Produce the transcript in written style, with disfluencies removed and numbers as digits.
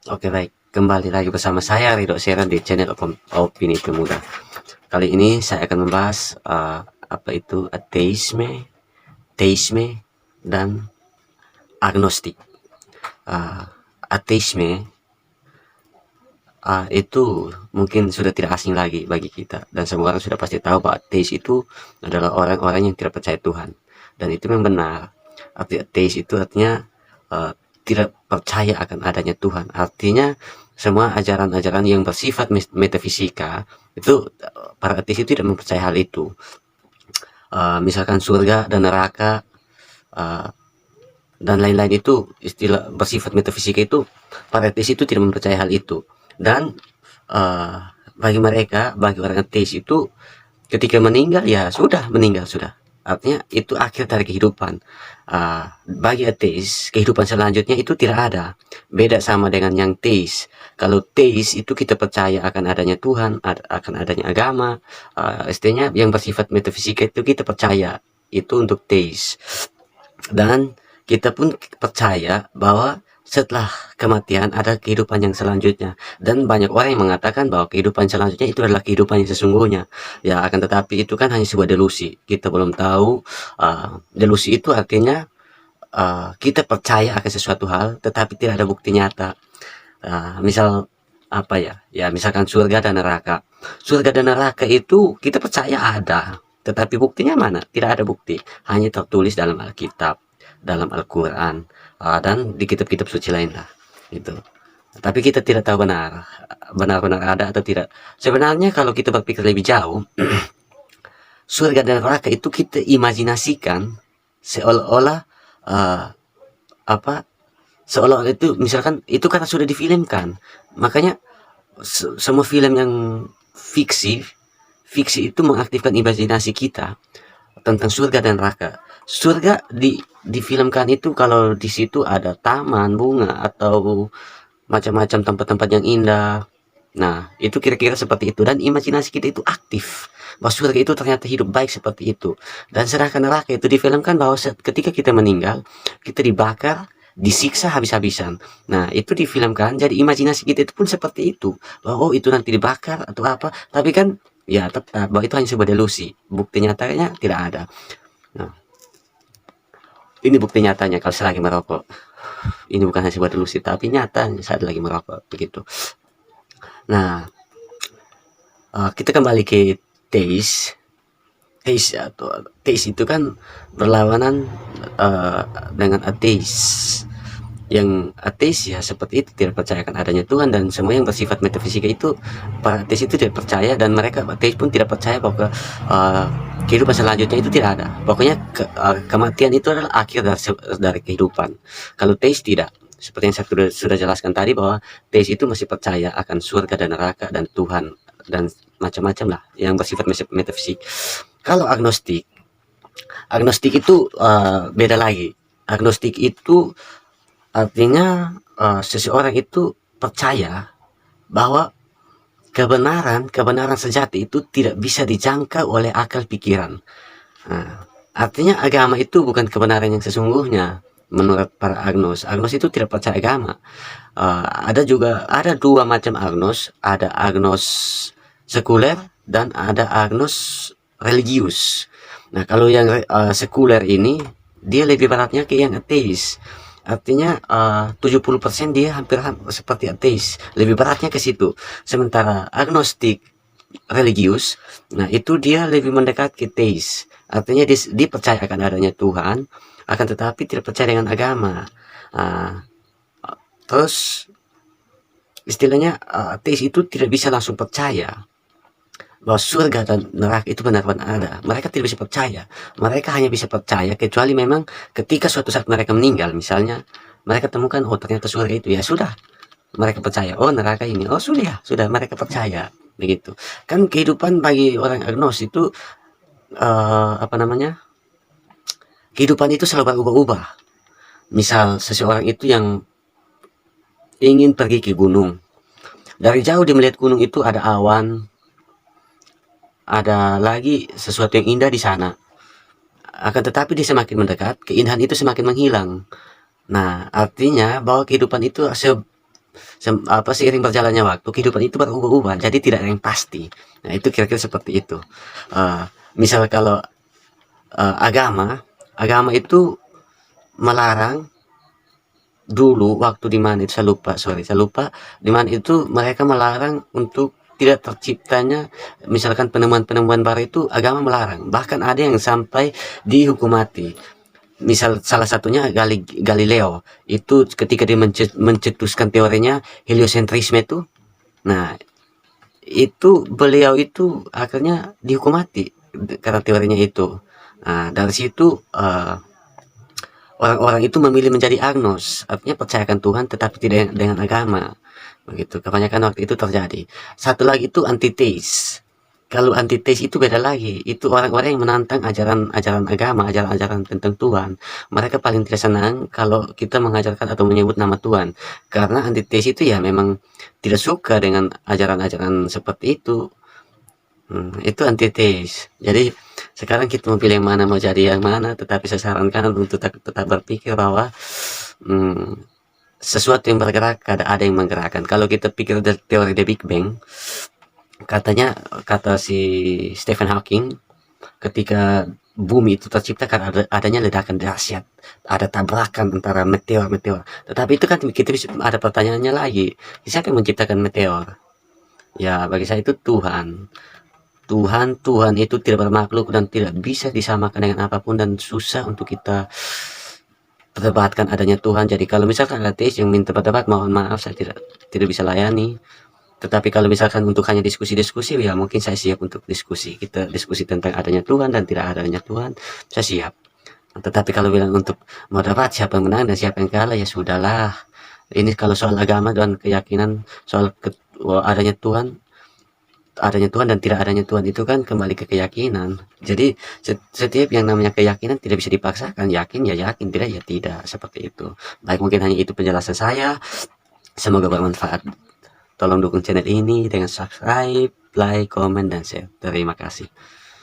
Oke baik, kembali lagi bersama saya Ridho Seren di channel Opini Pemuda. Kali ini saya akan membahas apa itu ateisme, teisme, dan agnostik. Uh, Ateisme itu mungkin sudah tidak asing lagi bagi kita, dan semua orang sudah pasti tahu bahwa ateis itu adalah orang-orang yang tidak percaya Tuhan, dan itu memang benar. Arti ateis itu artinya uh, tidak percaya akan adanya Tuhan. Artinya semua ajaran-ajaran yang bersifat metafisika itu, para ateis itu tidak mempercayai hal itu. Misalkan surga dan neraka, uh, dan lain-lain, itu istilah bersifat metafisika itu, para ateis itu tidak mempercayai hal itu. Dan bagi mereka, bagi orang ateis itu, ketika meninggal ya sudah, meninggal sudah, artinya itu akhir dari kehidupan. Bagi ateis, kehidupan selanjutnya itu tidak ada. Beda sama dengan yang teis. Kalau teis itu kita percaya akan adanya Tuhan, akan adanya agama, istilahnya yang bersifat metafisika itu kita percaya, itu untuk teis. Dan kita pun percaya bahwa setelah kematian ada kehidupan yang selanjutnya, dan banyak orang yang mengatakan bahwa kehidupan selanjutnya itu adalah kehidupan yang sesungguhnya. Ya, akan tetapi itu kan hanya sebuah delusi. Kita belum tahu. Delusi itu artinya kita percaya akan sesuatu hal tetapi tidak ada bukti nyata. Misal apa ya, ya misalkan surga dan neraka. Surga dan neraka itu kita percaya ada, tetapi buktinya mana? Tidak ada bukti, hanya tertulis dalam Alkitab, dalam Al-Quran, dan di kitab-kitab suci lain lah itu. Tapi kita tidak tahu benar-benar ada atau tidak. Sebenarnya kalau kita berpikir lebih jauh, surga dan neraka itu kita imajinasikan seolah-olah uh, apa seolah-olah itu, misalkan itu karena sudah difilmkan. Makanya semua film yang fiksi fiksi itu mengaktifkan imajinasi kita tentang surga dan neraka. Surga difilmkan itu kalau di situ ada taman bunga atau macam-macam tempat-tempat yang indah. Nah, itu kira-kira seperti itu, dan imajinasi kita itu aktif bahwa surga itu ternyata hidup baik seperti itu. Dan sedangkan neraka itu difilmkan bahwa ketika kita meninggal, kita dibakar, disiksa habis-habisan. Nah, itu difilmkan, jadi imajinasi kita itu pun seperti itu, bahwa oh itu nanti dibakar atau apa. Tapi kan ya tetap bahwa itu hanya sebuah delusi. Bukti nyatanya tidak ada. Nah, ini bukti nyatanya kalau saya lagi merokok. Ini bukan hanya sebuah delusi, tapi nyata saat lagi merokok begitu. Nah, kita kembali ke teis. Teis itu kan berlawanan dengan ateis. Yang ateis ya seperti itu, tidak percaya akan adanya Tuhan, dan semua yang bersifat metafisika itu para ateis itu tidak percaya, dan mereka ateis pun tidak percaya bahwa kehidupan selanjutnya itu tidak ada. Pokoknya kematian itu adalah akhir dari kehidupan. Kalau teis tidak, seperti yang saya sudah jelaskan tadi, bahwa teis itu masih percaya akan surga dan neraka dan Tuhan dan macam-macam lah yang bersifat metafisik. Kalau agnostik itu beda lagi. Agnostik itu artinya seseorang itu percaya bahwa kebenaran sejati itu tidak bisa dijangkau oleh akal pikiran. Nah, artinya agama itu bukan kebenaran yang sesungguhnya menurut para agnos. Agnos itu tidak percaya agama. Ada dua macam agnos, ada agnos sekuler dan ada agnos religius. Nah, kalau yang sekuler ini dia lebih beratnya ke yang ateis. Artinya 70% dia hampir seperti ateis, lebih beratnya ke situ. Sementara agnostik religius, nah itu dia lebih mendekat ke teis. Artinya dia percaya akan adanya Tuhan, akan tetapi tidak percaya dengan agama. uh, Terus istilahnya ateis itu tidak bisa langsung percaya bahwa surga dan neraka itu benar-benar ada. Mereka tidak bisa percaya. Mereka hanya bisa percaya kecuali memang ketika suatu saat mereka meninggal, misalnya mereka temukan oh ternyata surga itu, ya sudah, mereka percaya. Oh neraka ini, oh sudah mereka percaya begitu. Kan kehidupan bagi orang agnos itu apa namanya? Kehidupan itu selalu berubah-ubah. Misal seseorang itu yang ingin pergi ke gunung. Dari jauh dia melihat gunung itu ada awan, ada lagi sesuatu yang indah di sana. Akan tetapi dia semakin mendekat, keindahan itu semakin menghilang. Nah, artinya bahwa kehidupan itu seiring berjalannya waktu kehidupan itu berubah-ubah, jadi tidak ada yang pasti. Nah, itu kira-kira seperti itu. Misal kalau agama agama itu melarang dulu waktu di mana itu saya lupa di mana itu mereka melarang untuk tidak terciptanya misalkan penemuan-penemuan baru itu agama melarang, bahkan ada yang sampai dihukum mati. Misal salah satunya Galileo itu ketika dia mencetuskan teorinya heliosentrisme itu. Nah, itu beliau itu akhirnya dihukum mati karena teorinya itu. Nah, dari situ orang-orang itu memilih menjadi agnos, artinya percayakan Tuhan tetapi tidak dengan agama. Begitu, kebanyakan waktu itu terjadi. Satu lagi itu antiteis. Kalau antiteis itu beda lagi, itu orang-orang yang menantang ajaran-ajaran agama, ajaran-ajaran tentang Tuhan. Mereka paling tidak senang kalau kita mengajarkan atau menyebut nama Tuhan, karena antiteis itu ya memang tidak suka dengan ajaran-ajaran seperti itu. Itu antiteis. Jadi sekarang kita mau pilih yang mana, mau jadi yang mana, tetapi saya sarankan untuk tetap berpikir bahwa sesuatu yang bergerak ada yang menggerakkan. Kalau kita pikir dari teori The Big Bang, kata si Stephen Hawking, ketika bumi itu tercipta karena adanya ledakan dahsyat, ada tabrakan antara meteor. Tetapi itu kan kita bisa ada pertanyaannya lagi, siapa yang menciptakan meteor? Ya bagi saya itu Tuhan. Tuhan itu tidak bermakhluk dan tidak bisa disamakan dengan apapun, dan susah untuk kita perdebatkan adanya Tuhan. Jadi kalau misalkan ada ateis yang minta berdebat, mohon maaf saya tidak bisa layani. Tetapi kalau misalkan untuk hanya diskusi-diskusi, ya mungkin saya siap untuk diskusi. Kita diskusi tentang adanya Tuhan dan tidak adanya Tuhan, saya siap. Tetapi kalau bilang untuk mau debat siapa yang menang dan siapa yang kalah, ya sudahlah. Ini kalau soal agama dan keyakinan, soal adanya Tuhan dan tidak adanya Tuhan itu kan kembali ke keyakinan. Jadi setiap yang namanya keyakinan tidak bisa dipaksakan, yakin ya yakin, tidak ya tidak, seperti itu. Baik, mungkin hanya itu penjelasan saya, semoga bermanfaat. Tolong dukung channel ini dengan subscribe, like, komen, dan share. Terima kasih.